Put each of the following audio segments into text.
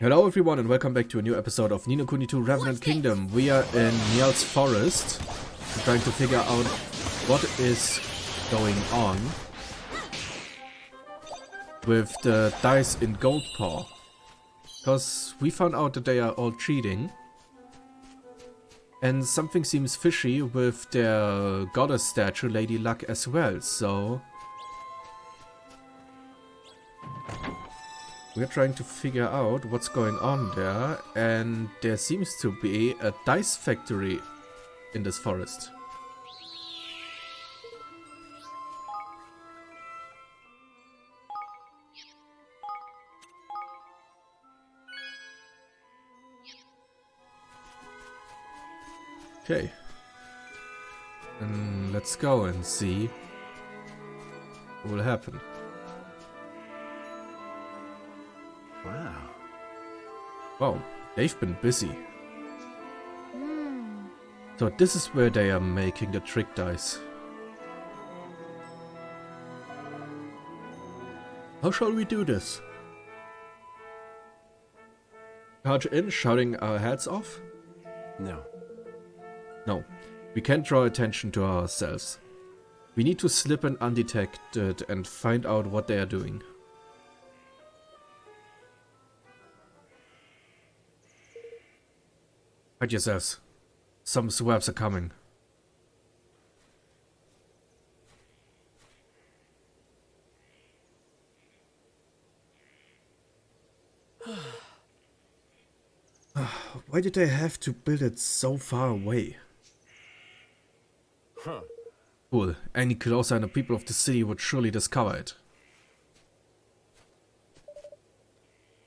Hello everyone and welcome back to a new episode of Kuni 2 Revenant Kingdom. We are in Nial's forest, trying to figure out what is going on with the dice in Goldpaw. Because we found out that they are all cheating. And something seems fishy with their goddess statue, Lady Luck, as well, so... we're trying to figure out what's going on there, and there seems to be a dice factory in this forest. Okay. And let's go and see what will happen. Wow, they've been busy. So this is where they are making the trick dice. How shall we do this? Charge in, shouting our heads off? No. No, we can't draw attention to ourselves. We need to slip in undetected and find out what they are doing. Hide yourselves. Some swabs are coming. Why did they have to build it so far away? Huh. Cool. Any closer and the people of the city would surely discover it.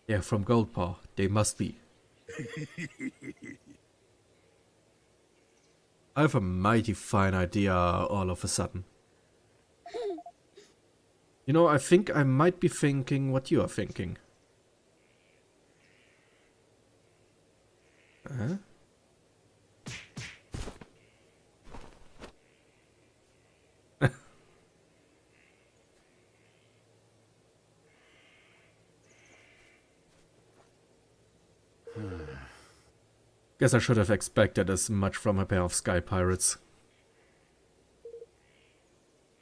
Yeah, from Goldpaw. They must be. I have a mighty fine idea all of a sudden. You know, I think I might be thinking what you are thinking. Huh? Guess I should have expected as much from a pair of sky pirates.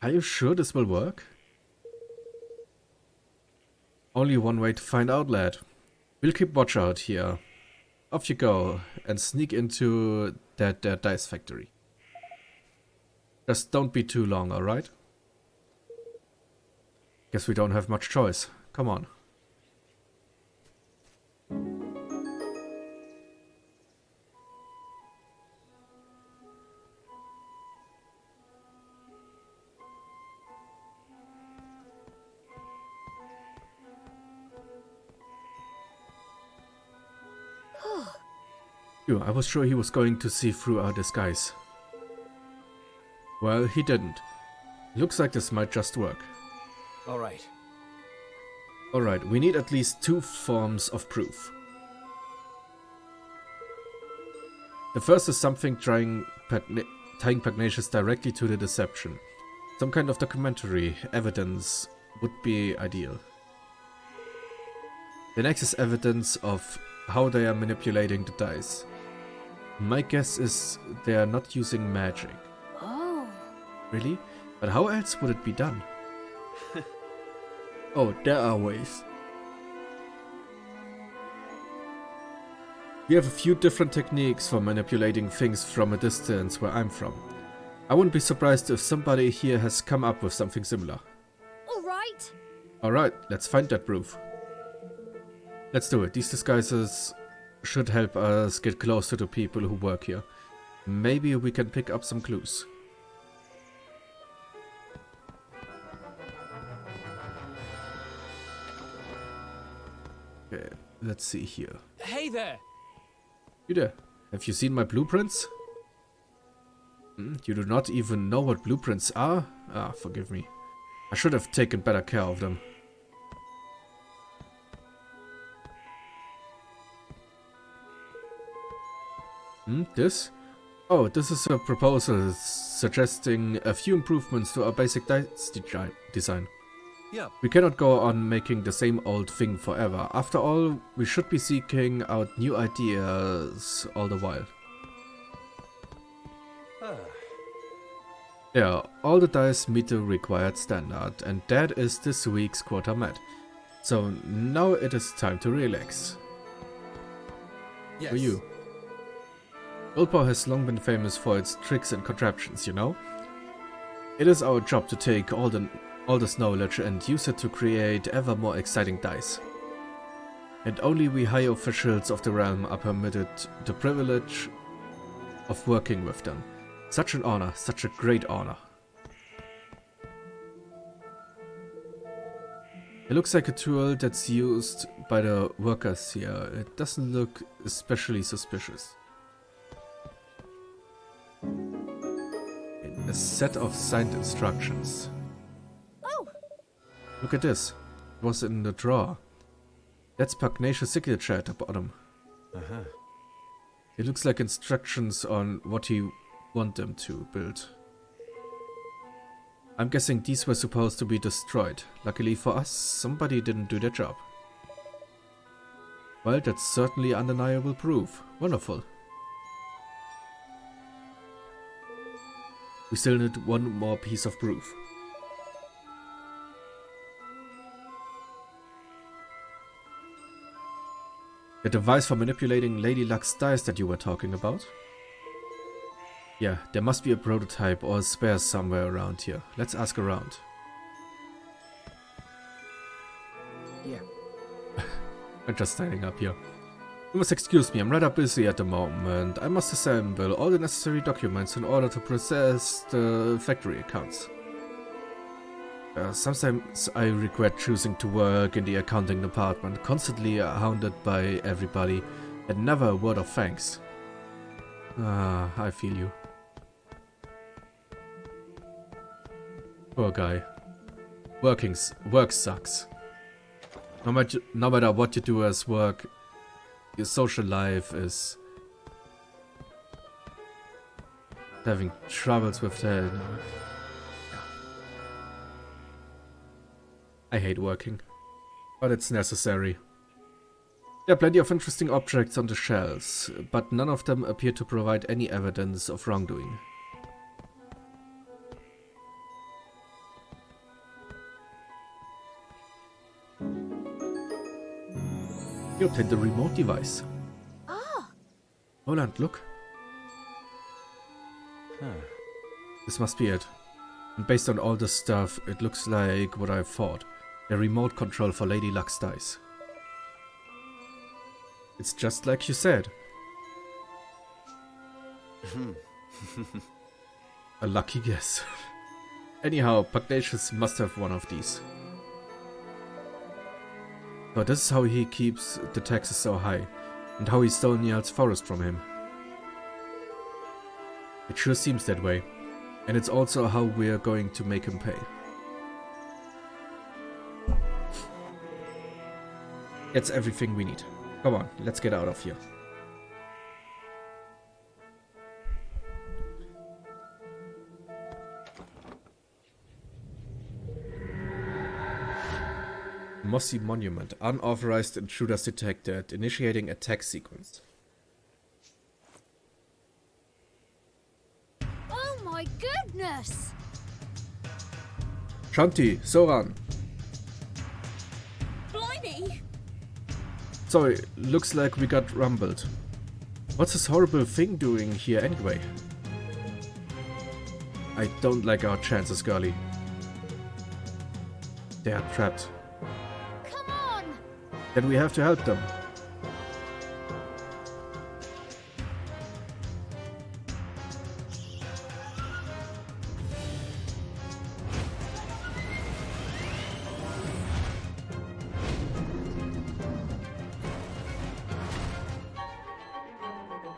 Are you sure this will work? Only one way to find out, lad. We'll keep watch out here. Off you go and sneak into that dice factory. Just don't be too long, alright? Guess we don't have much choice. Come on. I was sure he was going to see through our disguise. Well, he didn't. Looks like this might just work. Alright, we need at least two forms of proof. The first is something tying Pugnacious directly to the deception. Some kind of documentary evidence would be ideal. The next is evidence of how they are manipulating the dice. My guess is they are not using magic. Oh. Really? But how else would it be done? Oh, there are ways. We have a few different techniques for manipulating things from a distance where I'm from. I wouldn't be surprised if somebody here has come up with something similar. Alright. Alright, let's find that proof. Let's do it. These disguises should help us get close to the people who work here. Maybe we can pick up some clues. Okay, let's see here. hey there! You there? Have you seen my blueprints? You do not even know what blueprints are? Ah, forgive me. I should have taken better care of them. This? Oh, this is a proposal suggesting a few improvements to our basic dice design. Yeah. We cannot go on making the same old thing forever. After all, we should be seeking out new ideas all the while. Yeah, all the dice meet the required standard, and that is this week's quota met. So now it is time to relax. Yes. For you. Goldpaw has long been famous for its tricks and contraptions, you know? It is our job to take all this knowledge and use it to create ever more exciting dice. And only we high officials of the realm are permitted the privilege of working with them. Such an honor, such a great honor. It looks like a tool that's used by the workers here. It doesn't look especially suspicious. A set of signed instructions. Oh! Look at this. It was in the drawer. That's Pugnacious' signature at the bottom. Uh-huh. It looks like instructions on what he want them to build. I'm guessing these were supposed to be destroyed. Luckily for us, somebody didn't do their job. Well, that's certainly undeniable proof. Wonderful. We still need one more piece of proof. The device for manipulating Lady Luck's dice that you were talking about? Yeah, there must be a prototype or a spare somewhere around here. Let's ask around. Yeah. I'm just standing up here. You must excuse me, I'm rather busy at the moment. I must assemble all the necessary documents in order to process the factory accounts. Sometimes I regret choosing to work in the accounting department, constantly hounded by everybody, and never a word of thanks. Ah, I feel you. Poor guy. Work sucks. No matter what you do as work, your social life is having troubles with that. I hate working, but it's necessary. There are plenty of interesting objects on the shelves, but none of them appear to provide any evidence of wrongdoing. You obtained the remote device. Ah! Roland, look. Huh. This must be it. And based on all this stuff, it looks like what I thought. A remote control for Lady Luck's dice. It's just like you said. A lucky guess. Anyhow, Pugnacious must have one of these. So this is how he keeps the taxes so high, and how he stole Niall's forest from him. It sure seems that way, and it's also how we're going to make him pay. That's everything we need. Come on, let's get out of here. Mossy Monument. Unauthorized intruders detected. Initiating attack sequence. Oh my goodness! Shanti, Soran. Blimey! Sorry, looks like we got rumbled. What's this horrible thing doing here anyway? I don't like our chances, girlie. They are trapped. Come on! Then we have to help them.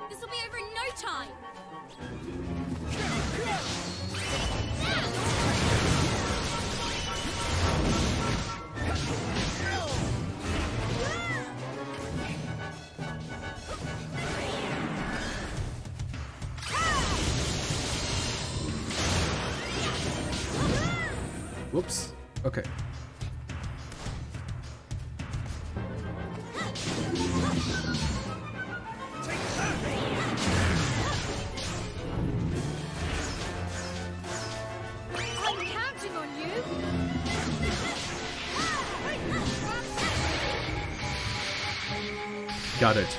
This will be over in no time! Whoops. Okay. Got it.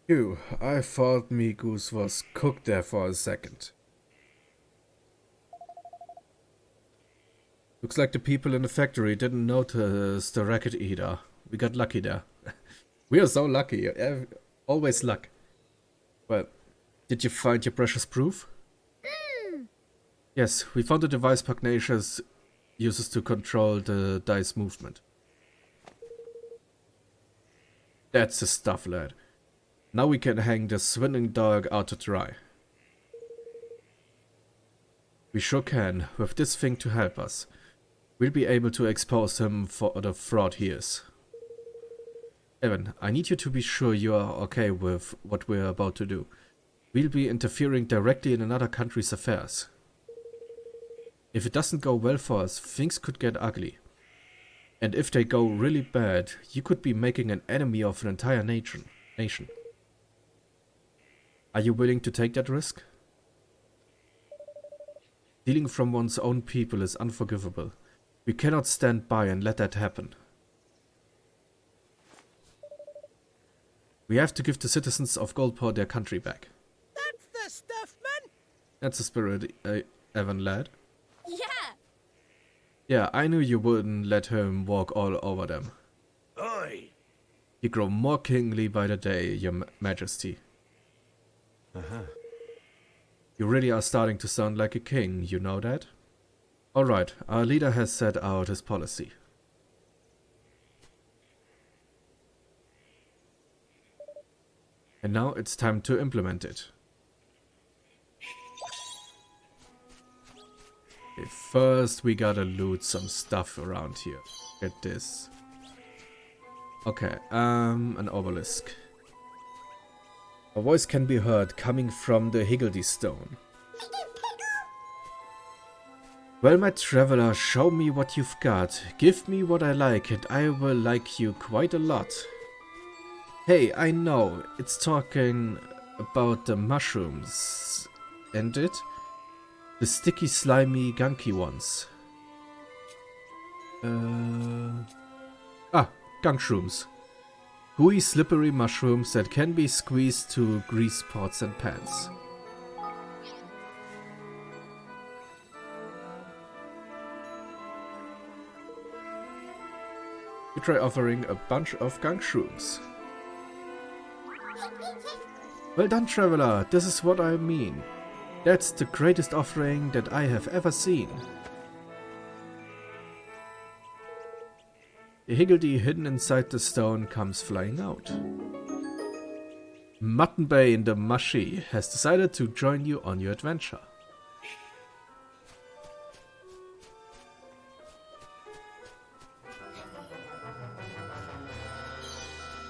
Phew, I thought me goose was cooked there for a second. Looks like the people in the factory didn't notice the racket either. We got lucky there. We are so lucky. Always luck. Well, did you find your precious proof? Yes, we found a device Pugnacious uses to control the dice movement. That's the stuff, lad. Now we can hang the swindling dog out to dry. We sure can. With this thing to help us, we'll be able to expose him for the fraud he is. Evan, I need you to be sure you are okay with what we're about to do. We'll be interfering directly in another country's affairs. If it doesn't go well for us, things could get ugly. And if they go really bad, you could be making an enemy of an entire nation. Are you willing to take that risk? Stealing from one's own people is unforgivable. We cannot stand by and let that happen. We have to give the citizens of Goldpaw their country back. That's the stuff, man. That's the spirit, Evan, lad. Yeah. Yeah, I knew you wouldn't let him walk all over them. Oi. You grow more kingly by the day, your majesty. You really are starting to sound like a king, you know that? Alright, our leader has set out his policy. And now it's time to implement it. Okay, first we gotta loot some stuff around here. Get this. Okay, an obelisk. A voice can be heard coming from the Higgledy Stone. Well, my traveler, show me what you've got. Give me what I like and I will like you quite a lot. Hey, I know, it's talking about the mushrooms, isn't it? The sticky, slimy, gunky ones. Gunkshrooms. Gooey, slippery mushrooms that can be squeezed to grease pots and pans. You try offering a bunch of gunkshrooms. Well done, traveler. This is what I mean. That's the greatest offering that I have ever seen. The Higgledy hidden inside the stone comes flying out. Mutton Bay in the Mushy has decided to join you on your adventure.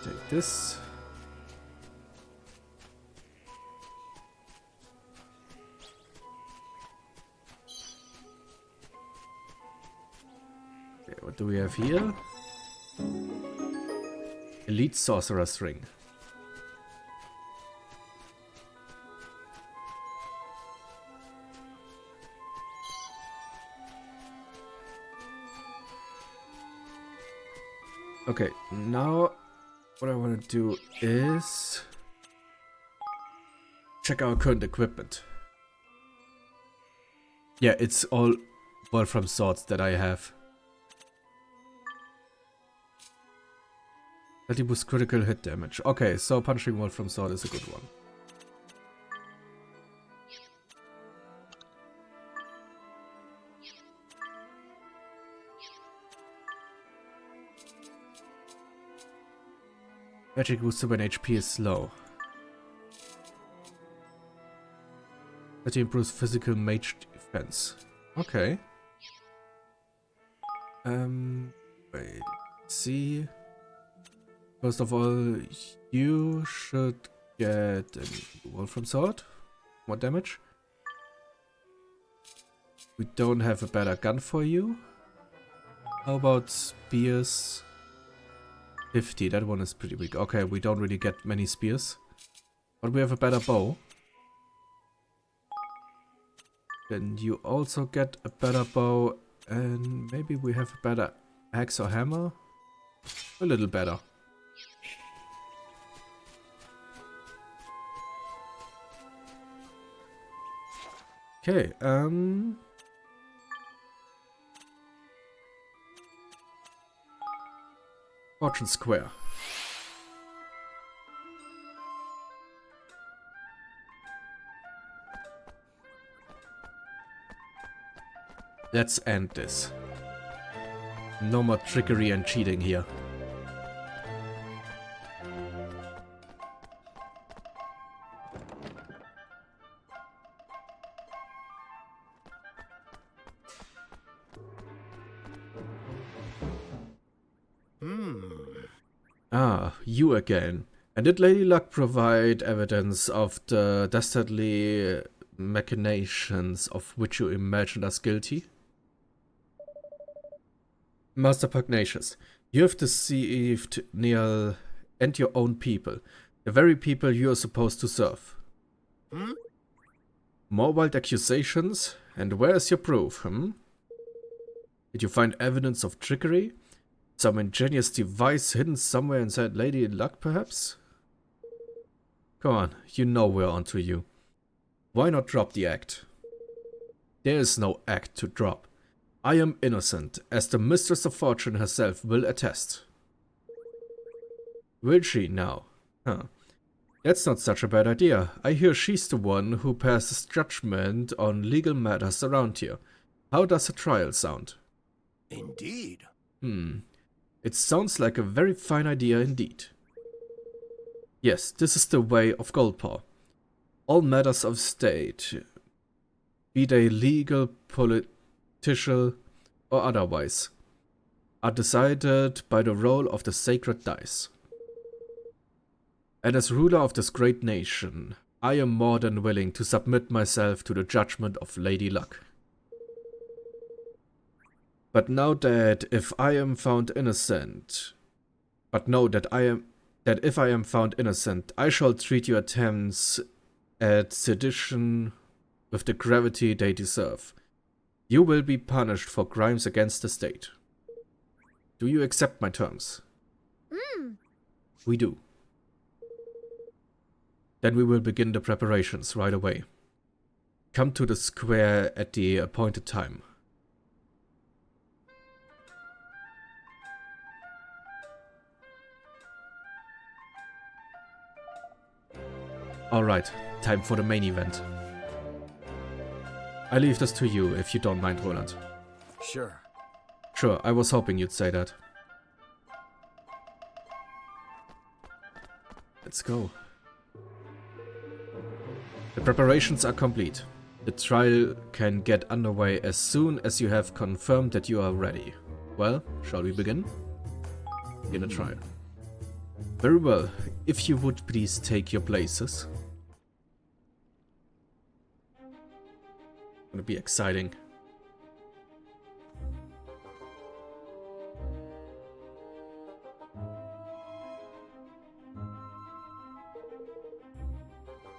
Take this. Okay, what do we have here? Elite Sorcerer's Ring. Okay, now what I want to do is check our current equipment. Yeah, it's all Wolfram swords that I have. That he boosts critical hit damage. Okay, so punching Wolfram sword is a good one. Magic booster when HP is low. That improves physical mage defense. Okay. Wait. Let's see. First of all, you should get a Wolfram sword. More damage. We don't have a better gun for you. How about spears? 50, that one is pretty weak. Okay, we don't really get many spears. But we have a better bow. Then you also get a better bow, and maybe we have a better axe or hammer? A little better. Okay, Fortune Square. Let's end this. No more trickery and cheating here. Ah, you again. And did Lady Luck provide evidence of the dastardly machinations of which you imagined us guilty? Master Pugnacious, you have deceived Neil and your own people, the very people you are supposed to serve. More wild accusations? And where is your proof, Did you find evidence of trickery? Some ingenious device hidden somewhere inside Lady Luck, perhaps? Come on, you know we're onto you. Why not drop the act? There is no act to drop. I am innocent, as the Mistress of Fortune herself will attest. Will she now? Huh. That's not such a bad idea. I hear she's the one who passes judgment on legal matters around here. How does a trial sound? Indeed. It sounds like a very fine idea indeed. Yes, this is the way of Goldpaw. All matters of state, be they legal, political, or otherwise, are decided by the roll of the sacred dice. And as ruler of this great nation, I am more than willing to submit myself to the judgment of Lady Luck. But know that if I am found innocent, if I am found innocent, I shall treat your attempts at sedition with the gravity they deserve. You will be punished for crimes against the state. Do you accept my terms? We do. Then we will begin the preparations right away. Come to the square at the appointed time. Alright, time for the main event. I leave this to you if you don't mind, Roland. Sure. Sure, I was hoping you'd say that. Let's go. The preparations are complete. The trial can get underway as soon as you have confirmed that you are ready. Well, shall we begin? Begin the trial. Very well, if you would please take your places. Gonna be exciting.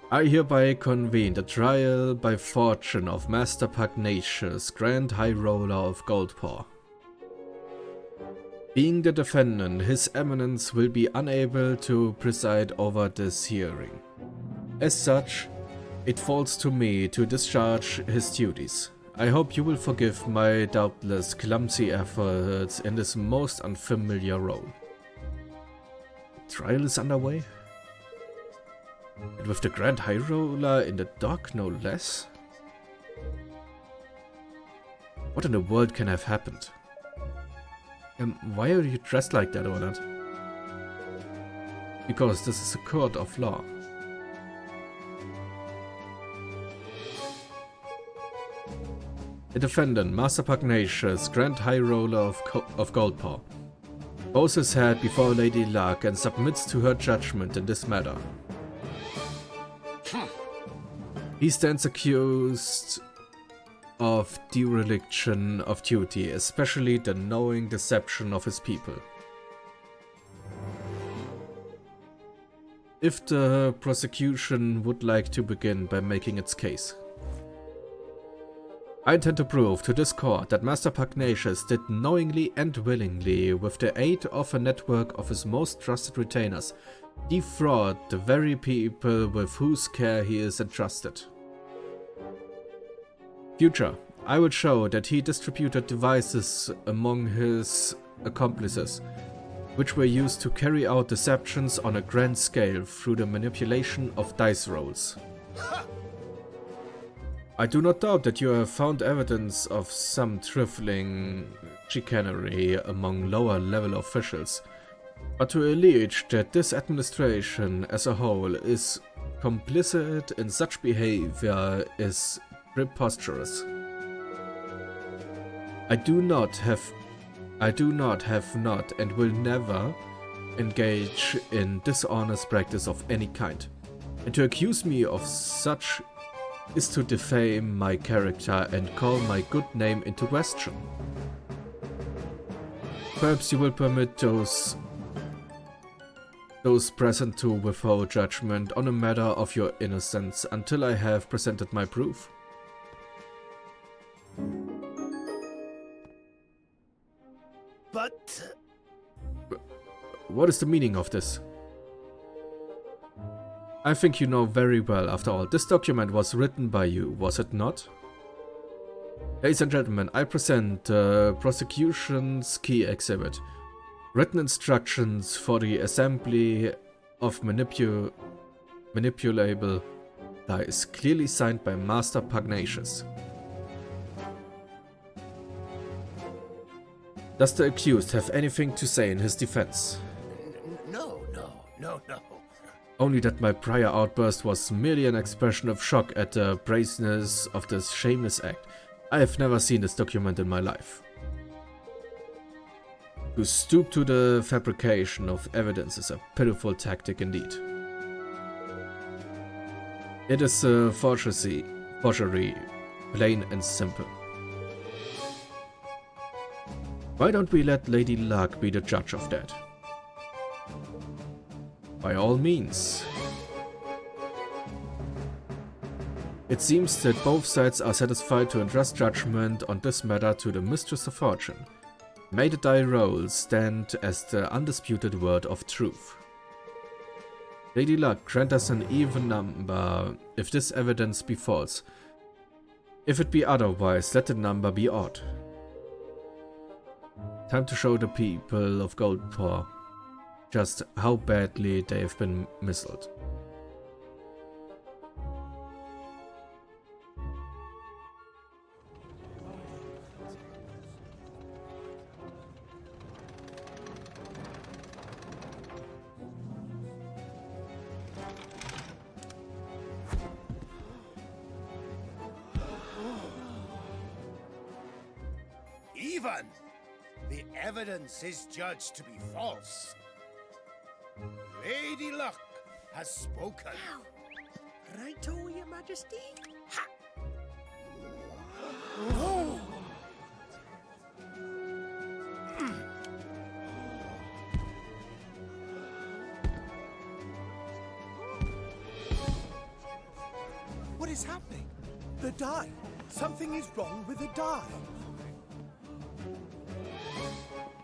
I hereby convene the trial by fortune of Master Pugnacious, Grand High Roller of Goldpaw. Being the defendant, His Eminence will be unable to preside over this hearing. As such, it falls to me to discharge his duties. I hope you will forgive my doubtless clumsy efforts in this most unfamiliar role. The trial is underway? And with the Grand High Roller in the dock, no less? What in the world can have happened? Why are you dressed like that, Roland? Because this is a court of law. The defendant, Master Pugnacious, Grand High Roller of Goldpaw, bows his head before Lady Luck and submits to her judgment in this matter. He stands accused of dereliction of duty, especially the knowing deception of his people. If the prosecution would like to begin by making its case. I intend to prove to this court that Master Pugnacious did knowingly and willingly, with the aid of a network of his most trusted retainers, defraud the very people with whose care he is entrusted. Future, I will show that he distributed devices among his accomplices, which were used to carry out deceptions on a grand scale through the manipulation of dice rolls. I do not doubt that you have found evidence of some trifling chicanery among lower level officials, but to allege that this administration as a whole is complicit in such behavior is preposterous. I do not have and will never engage in dishonest practice of any kind, and to accuse me of such is to defame my character and call my good name into question. Perhaps you will permit those present to withhold judgment on a matter of your innocence until I have presented my proof. But... What is the meaning of this? I think you know very well, after all. This document was written by you, was it not? Ladies and gentlemen, I present the prosecution's key exhibit. Written instructions for the assembly of manipulable dice, clearly signed by Master Pugnacious. Does the accused have anything to say in his defense? No. Only that my prior outburst was merely an expression of shock at the brazenness of this shameless act. I have never seen this document in my life. To stoop to the fabrication of evidence is a pitiful tactic indeed. It is a forgery, plain and simple. Why don't we let Lady Luck be the judge of that? By all means. It seems that both sides are satisfied to entrust judgment on this matter to the Mistress of Fortune. May the die roll stand as the undisputed word of truth. Lady Luck, grant us an even number if this evidence be false. If it be otherwise, let the number be odd. Time to show the people of Goldpaw just how badly they have been misled. Even the evidence is judged to be false. Lady Luck has spoken. Righto, Your Majesty. Ha! Oh! What is happening? The die. Something is wrong with the die.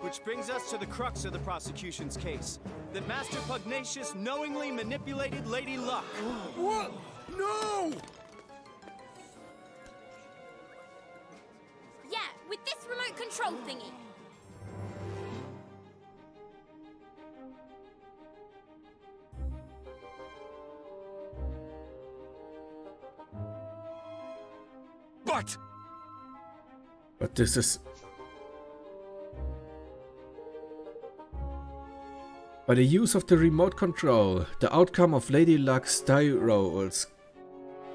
Which brings us to the crux of the prosecution's case. That Master Pugnacious knowingly manipulated Lady Luck. What? No! Yeah, with this remote control thingy. But this is... By the use of the remote control, the outcome of Lady Luck's die rolls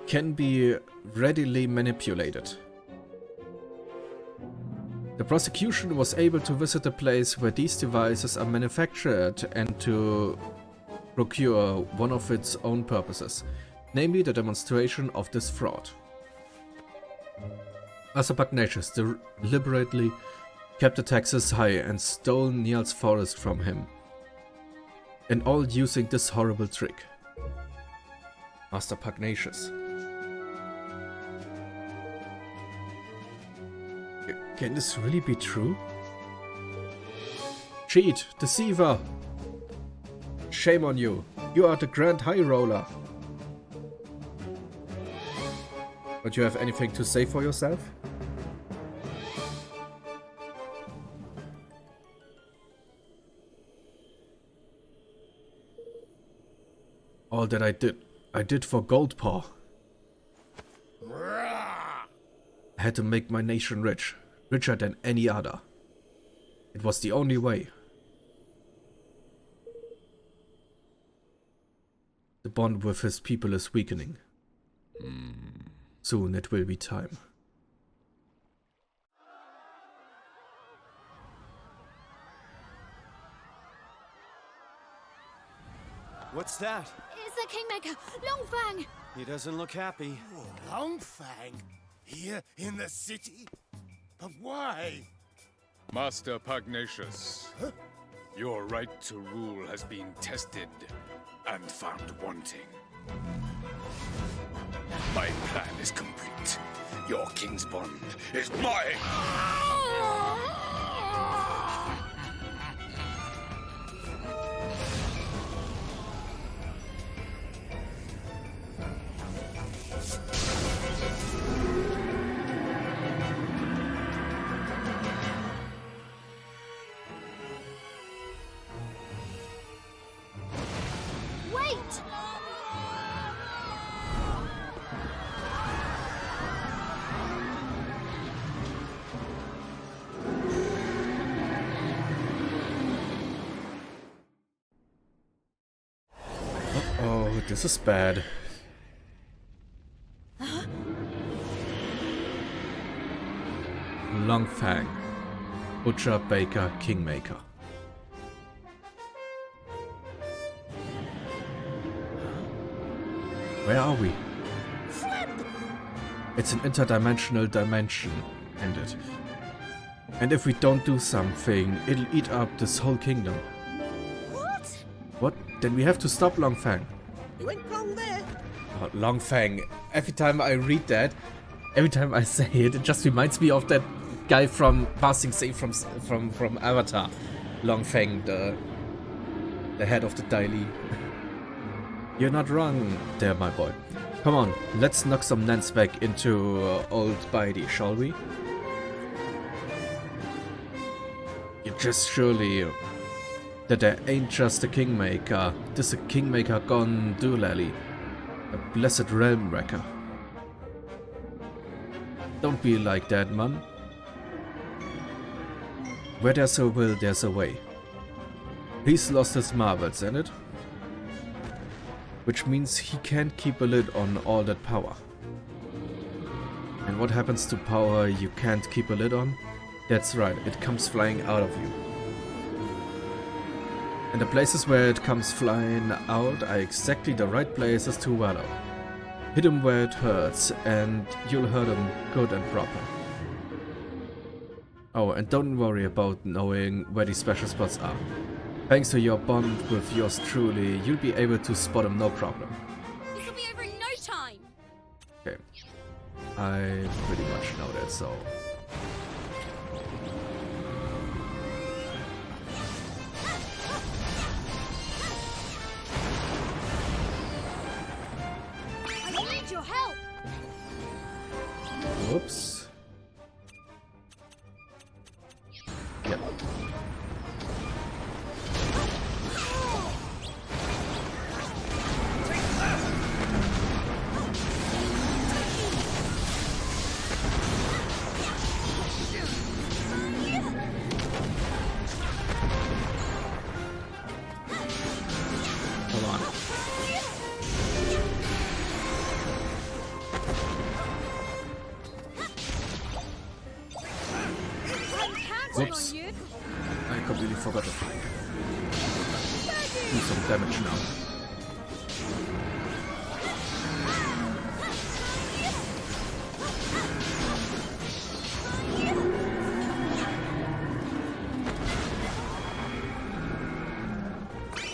can be readily manipulated. The prosecution was able to visit the place where these devices are manufactured and to procure one of its own purposes, namely the demonstration of this fraud. Master Pugnacious deliberately kept the taxes high and stole Niall's forest from him. And all using this horrible trick. Master Pugnacious. Can this really be true? Cheat! Deceiver! Shame on you! You are the Grand High Roller! Don't you have anything to say for yourself? All that I did for Goldpaw. I had to make my nation rich, richer than any other. It was the only way. The bond with his people is weakening. Soon it will be time. What's that? It's the Kingmaker, Longfang! He doesn't look happy. Longfang? Here in the city? But why? Master Pugnacious, your right to rule has been tested and found wanting. My plan is complete. Your king's bond is mine! Wait! Oh, this is bad. Longfang, Butcher, Baker, Kingmaker. Where are we? It's an interdimensional dimension, and if we don't do something, it'll eat up this whole kingdom. What? What? Then we have to stop Longfang. You ain't wrong there. Oh, Longfang. Every time I read that, every time I say it, it just reminds me of that guy from Passing Safe from Avatar. Longfang, the head of the Daily. You're not wrong there, my boy. Come on, let's knock some Nans back into old Bidey, shall we? You just surely that there ain't just a Kingmaker. This a Kingmaker gone doolally. A blessed realm wrecker. Don't be like that, man. Where there's a will, there's a way. He's lost his marbles, ain't it? Which means he can't keep a lid on all that power. And what happens to power you can't keep a lid on? That's right, it comes flying out of you. And the places where it comes flying out are exactly the right places to wallow. Hit him where it hurts, and you'll hurt him good and proper. Oh, and don't worry about knowing where these special spots are. Thanks to your bond with yours truly, you'll be able to spot him no problem. This'll be over in no time! Okay. I pretty much know that, so... I need your help! Whoops. Yep. Come on. I'm counting Whoops. on you! I completely forgot to do some damage now.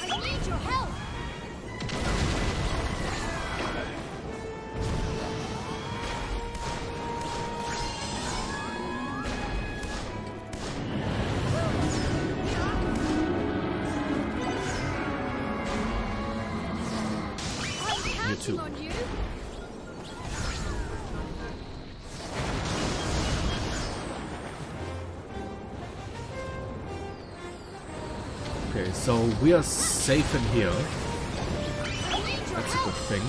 I need your help! too. On you. Okay, so we are safe in here. That's a good thing.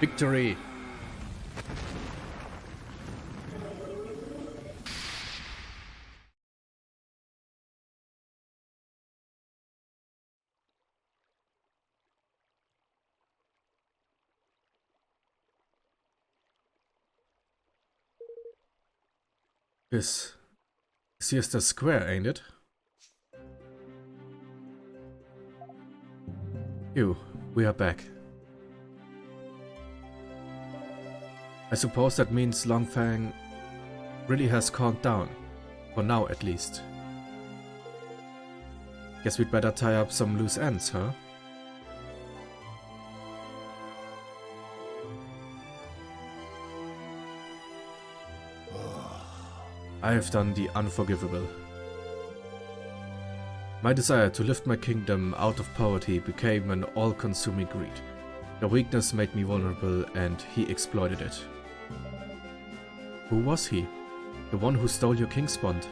Victory! This here's the square, ain't it? Phew, we are back. I suppose that means Longfang really has calmed down. For now, at least. Guess we'd better tie up some loose ends, huh? I have done the unforgivable. My desire to lift my kingdom out of poverty became an all-consuming greed. The weakness made me vulnerable, and he exploited it. Who was he? The one who stole your king's bond?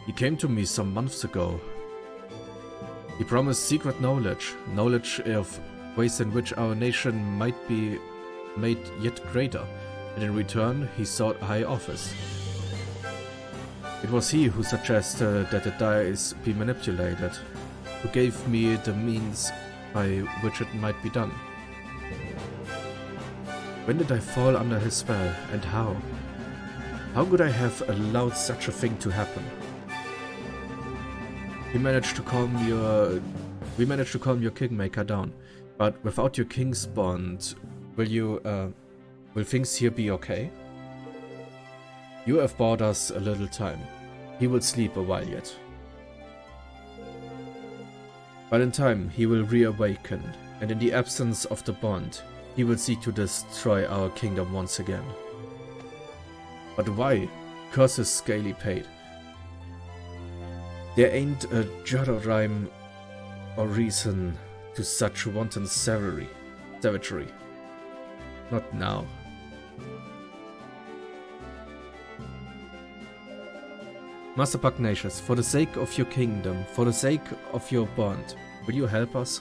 He came to me some months ago. He promised secret knowledge of ways in which our nation might be made yet greater, and in return he sought a high office. It was he who suggested that the dice be manipulated, who gave me the means by which it might be done. When did I fall under his spell, and how? How could I have allowed such a thing to happen? We managed to calm your kingmaker down, but without your king's bond, will things here be okay? You have bought us a little time. He will sleep a while yet. But in time, he will reawaken, and in the absence of the bond, he will seek to destroy our kingdom once again. But why? Curses scaly paid. There ain't a jot of rhyme or reason to such wanton savagery. Not now. Master Pugnacious, for the sake of your kingdom, for the sake of your bond, will you help us?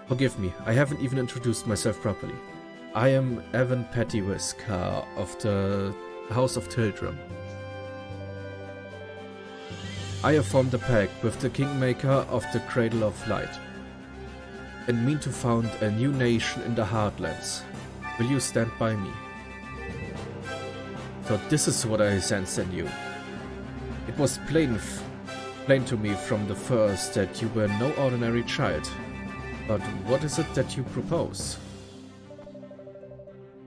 Forgive me, I haven't even introduced myself properly. I am Evan Pettywisk of the House of Tildrum. I have formed a pact with the Kingmaker of the Cradle of Light, and mean to found a new nation in the Heartlands. Will you stand by me? So this is what I sensed in you. It was plain to me from the first that you were no ordinary child. But what is it that you propose?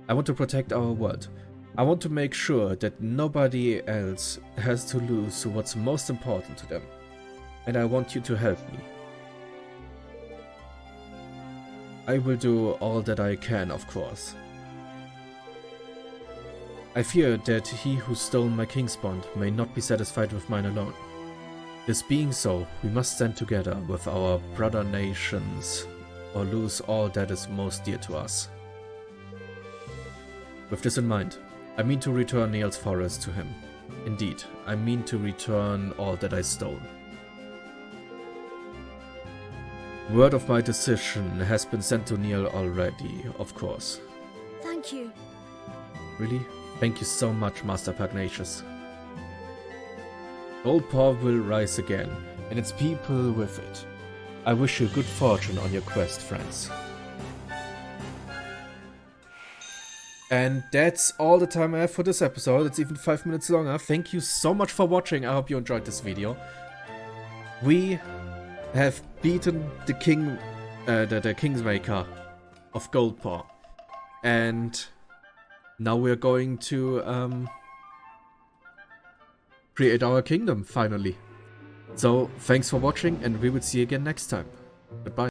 I want to protect our world. I want to make sure that nobody else has to lose what's most important to them. And I want you to help me. I will do all that I can, of course. I fear that he who stole my king's bond may not be satisfied with mine alone. This being so, we must stand together with our brother nations, or lose all that is most dear to us. With this in mind, I mean to return Niel's forest to him. Indeed, I mean to return all that I stole. Word of my decision has been sent to Niel already, of course. Thank you. Really? Thank you so much, Master Pugnacious. Goldpaw will rise again, and its people with it. I wish you good fortune on your quest, friends. And that's all the time I have for this episode. It's even 5 minutes longer. Thank you so much for watching. I hope you enjoyed this video. We have beaten the king, the Kingsmaker of Goldpaw. And now we're going to create our kingdom, finally. So, thanks for watching, and we will see you again next time. Goodbye.